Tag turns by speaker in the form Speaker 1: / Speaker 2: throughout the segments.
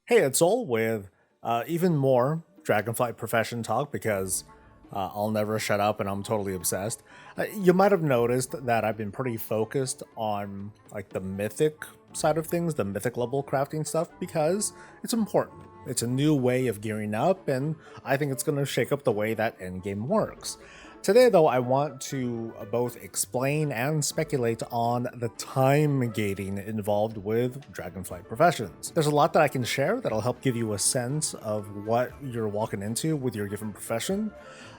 Speaker 1: Hey, it's Soul with even more Dragonflight profession talk because I'll never shut up and I'm totally obsessed. You might have noticed that I've been pretty focused on like the mythic side of things, the mythic level crafting stuff, because it's important. It's a new way of gearing up, and I think it's going to shake up the way that Endgame works. Today, though, I want to both explain and speculate on the time gating involved with Dragonflight professions. There's a lot that I can share that'll help give you a sense of what you're walking into with your given profession,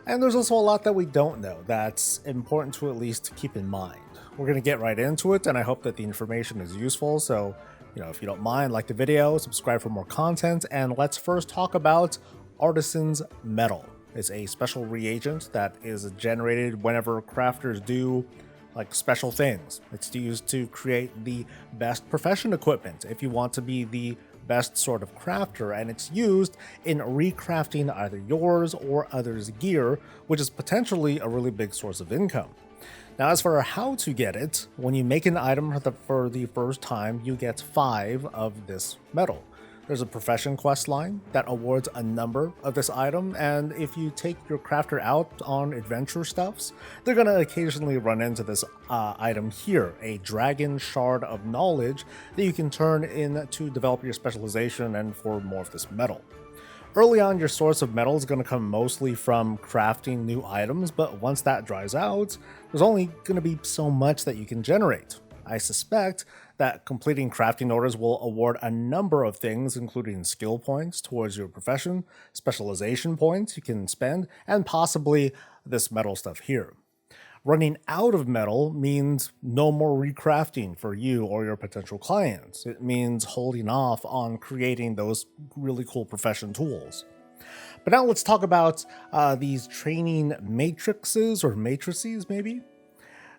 Speaker 1: and there's also a lot that we don't know that's important to at least keep in mind. We're going to get right into it, and I hope that the information is useful, so if you don't mind, like the video, subscribe for more content, and let's first talk about Artisan's Metal. It's a special reagent that is generated whenever crafters do like special things. It's used to create the best profession equipment if you want to be the best sort of crafter, and it's used in recrafting either yours or others' gear, which is potentially a really big source of income. Now, as for how to get it, when you make an item for the first time, you get 5 of this metal. There's a profession quest line that awards a number of this item, and if you take your crafter out on adventure stuffs, they're going to occasionally run into this item here, a dragon shard of knowledge that you can turn in to develop your specialization and for more of this metal. Early on, your source of metal is going to come mostly from crafting new items, but once that dries out, there's only going to be so much that you can generate. I suspect that completing crafting orders will award a number of things, including skill points towards your profession, specialization points you can spend, and possibly this metal stuff here. Running out of metal means no more recrafting for you or your potential clients. It means holding off on creating those really cool profession tools. But now let's talk about these training matrices or matrices, maybe.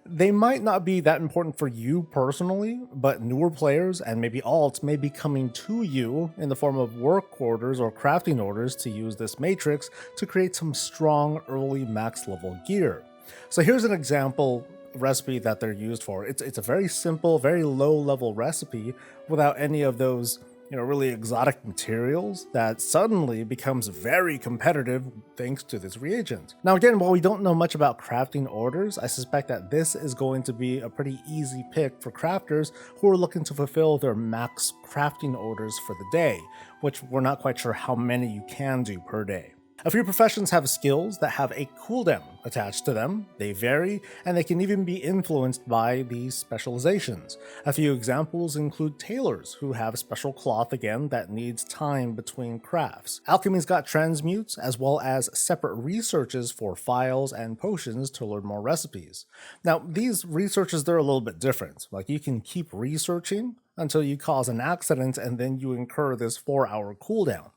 Speaker 1: They might not be that important for you personally, but newer players and maybe alts may be coming to you in the form of work orders or crafting orders to use this matrix to create some strong early max level gear. So here's an example recipe that they're used for. It's a very simple, very low level recipe without any of those really exotic materials that suddenly becomes very competitive thanks to this reagent. Now again, while we don't know much about crafting orders, I suspect that this is going to be a pretty easy pick for crafters who are looking to fulfill their max crafting orders for the day, which we're not quite sure how many you can do per day. A few professions have skills that have a cooldown attached to them. They vary, and they can even be influenced by these specializations. A few examples include tailors, who have special cloth again that needs time between crafts. Alchemy's got transmutes, as well as separate researches for files and potions to learn more recipes. Now, these researches, they're a little bit different. Like, you can keep researching until you cause an accident, and then you incur this 4-hour cooldown.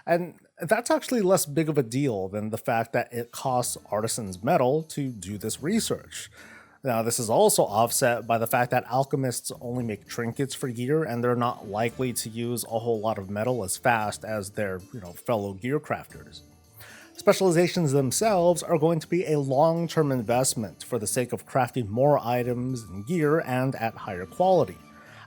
Speaker 1: And that's actually less big of a deal than the fact that it costs Artisan's Metal to do this research. Now, this is also offset by the fact that alchemists only make trinkets for gear, and they're not likely to use a whole lot of metal as fast as their fellow gear crafters. Specializations themselves are going to be a long-term investment for the sake of crafting more items and gear and at higher quality.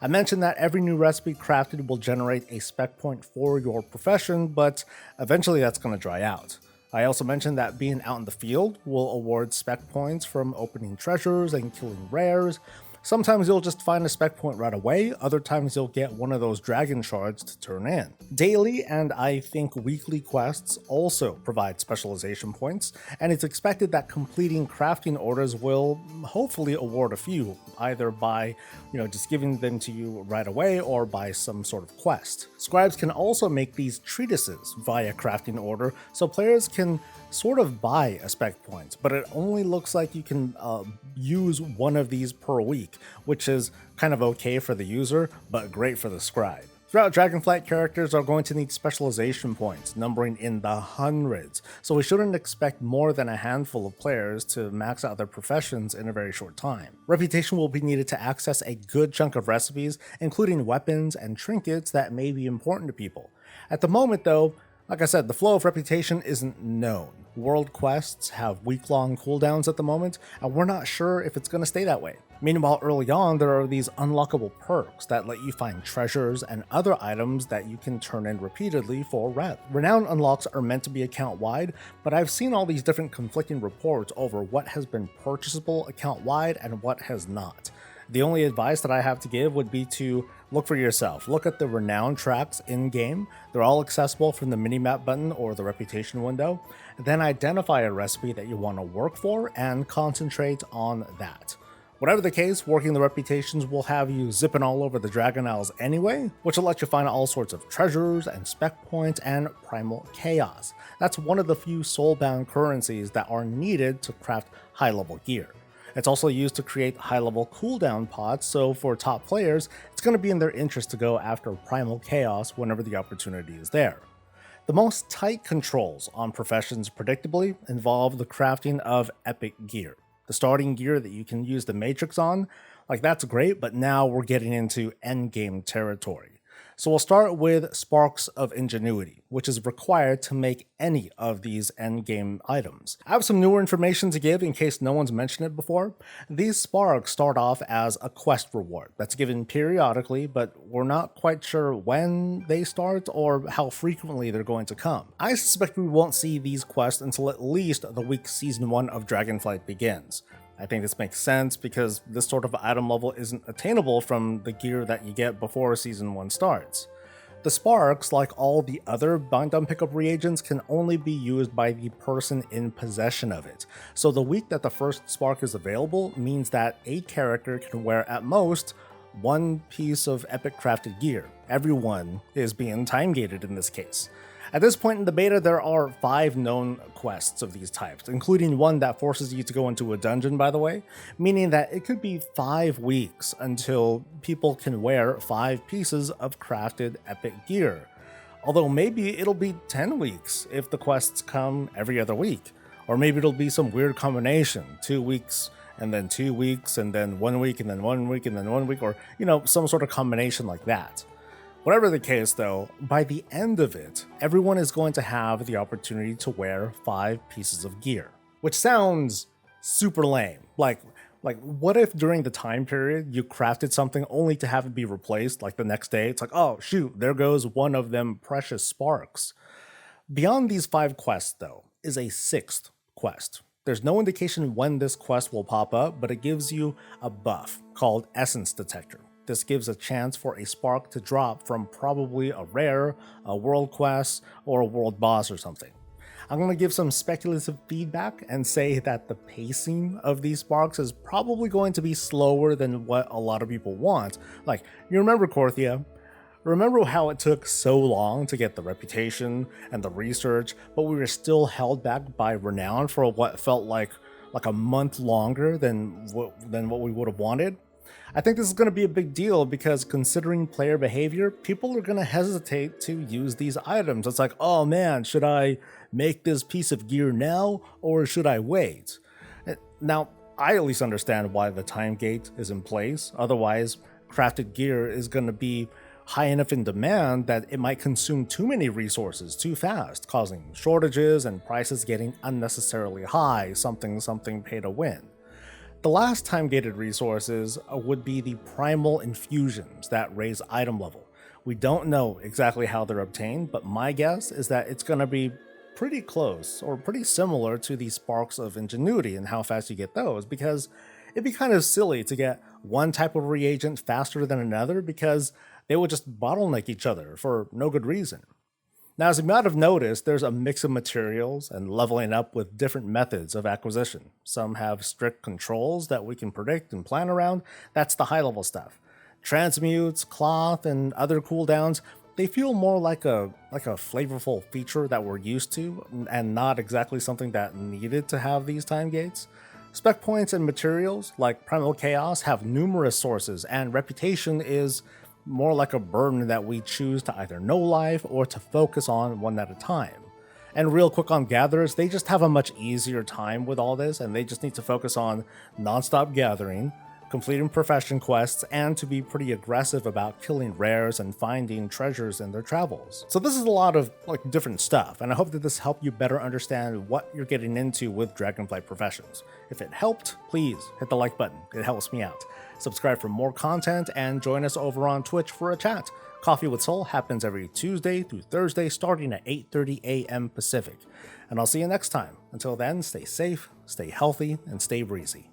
Speaker 1: I mentioned that every new recipe crafted will generate a spec point for your profession, but eventually that's going to dry out. I also mentioned that being out in the field will award spec points from opening treasures and killing rares. Sometimes you'll just find a spec point right away, other times you'll get one of those dragon shards to turn in. Daily and I think weekly quests also provide specialization points, and it's expected that completing crafting orders will hopefully award a few, either by just giving them to you right away or by some sort of quest. Scribes can also make these treatises via crafting order, so players can sort of buy a spec point, but it only looks like you can use one of these per week, which is kind of okay for the user, but great for the scribe. Throughout Dragonflight, characters are going to need specialization points, numbering in the hundreds, so we shouldn't expect more than a handful of players to max out their professions in a very short time. Reputation will be needed to access a good chunk of recipes, including weapons and trinkets that may be important to people. At the moment though, like I said, the flow of reputation isn't known. World quests have week-long cooldowns at the moment, and we're not sure if it's going to stay that way. Meanwhile, early on, there are these unlockable perks that let you find treasures and other items that you can turn in repeatedly for red. Renown unlocks are meant to be account-wide, but I've seen all these different conflicting reports over what has been purchasable account-wide and what has not. The only advice that I have to give would be to look for yourself. Look at the renown tracks in-game. They're all accessible from the minimap button or the reputation window. Then identify a recipe that you want to work for and concentrate on that. Whatever the case, working the reputations will have you zipping all over the Dragon Isles anyway, which will let you find all sorts of treasures and spec points and primal chaos. That's one of the few soulbound currencies that are needed to craft high-level gear. It's also used to create high-level cooldown pots, so for top players, it's going to be in their interest to go after primal chaos whenever the opportunity is there. The most tight controls on professions predictably involve the crafting of epic gear. The starting gear that you can use the matrix on, like that's great, but now we're getting into endgame territory. So we'll start with Sparks of Ingenuity, which is required to make any of these endgame items. I have some newer information to give in case no one's mentioned it before. These sparks start off as a quest reward that's given periodically, but we're not quite sure when they start or how frequently they're going to come. I suspect we won't see these quests until at least the week Season 1 of Dragonflight begins. I think this makes sense because this sort of item level isn't attainable from the gear that you get before Season 1 starts. The sparks, like all the other Bind on Pickup reagents, can only be used by the person in possession of it. So the week that the first spark is available means that a character can wear at most one piece of epic crafted gear. Everyone is being time-gated in this case. At this point in the beta, there are 5 known quests of these types, including one that forces you to go into a dungeon, by the way, meaning that it could be 5 weeks until people can wear 5 pieces of crafted epic gear. Although maybe it'll be 10 weeks if the quests come every other week. Or maybe it'll be some weird combination, 2 weeks and then 2 weeks and then 1 week and then 1 week and then 1 week, or, some sort of combination like that. Whatever the case though, by the end of it, everyone is going to have the opportunity to wear 5 pieces of gear, which sounds super lame. Like what if during the time period you crafted something only to have it be replaced like the next day? It's like, oh shoot, there goes one of them precious sparks. Beyond these 5 quests though, is a 6th quest. There's no indication when this quest will pop up, but it gives you a buff called Essence Detector. This gives a chance for a spark to drop from probably a rare, a world quest, or a world boss or something. I'm going to give some speculative feedback and say that the pacing of these sparks is probably going to be slower than what a lot of people want. Like, you remember Korthia? Remember how it took so long to get the reputation and the research, but we were still held back by renown for what felt like a month longer than what we would have wanted? I think this is going to be a big deal because considering player behavior, people are going to hesitate to use these items. It's like, oh man, should I make this piece of gear now or should I wait? Now, I at least understand why the time gate is in place. Otherwise, crafted gear is going to be high enough in demand that it might consume too many resources too fast, causing shortages and prices getting unnecessarily high, something pay to win. The last time-gated resources would be the primal infusions that raise item level. We don't know exactly how they're obtained, but my guess is that it's going to be pretty close or pretty similar to the Sparks of Ingenuity and how fast you get those, because it'd be kind of silly to get one type of reagent faster than another because they would just bottleneck each other for no good reason. Now, as you might have noticed, there's a mix of materials and leveling up with different methods of acquisition. Some have strict controls that we can predict and plan around. That's the high-level stuff. Transmutes, cloth, and other cooldowns, they feel more like a flavorful feature that we're used to and not exactly something that needed to have these time gates. Spec points and materials like Primal Chaos have numerous sources, and reputation is more like a burden that we choose to either know life or to focus on one at a time. And real quick on gatherers, they just have a much easier time with all this, and they just need to focus on non-stop gathering, completing profession quests, and to be pretty aggressive about killing rares and finding treasures in their travels. So this is a lot of different stuff, and I hope that this helped you better understand what you're getting into with Dragonflight Professions. If it helped, please hit the like button, it helps me out. Subscribe for more content and join us over on Twitch for a chat. Coffee with Soul happens every Tuesday through Thursday starting at 8:30 a.m. Pacific. And I'll see you next time. Until then, stay safe, stay healthy, and stay breezy.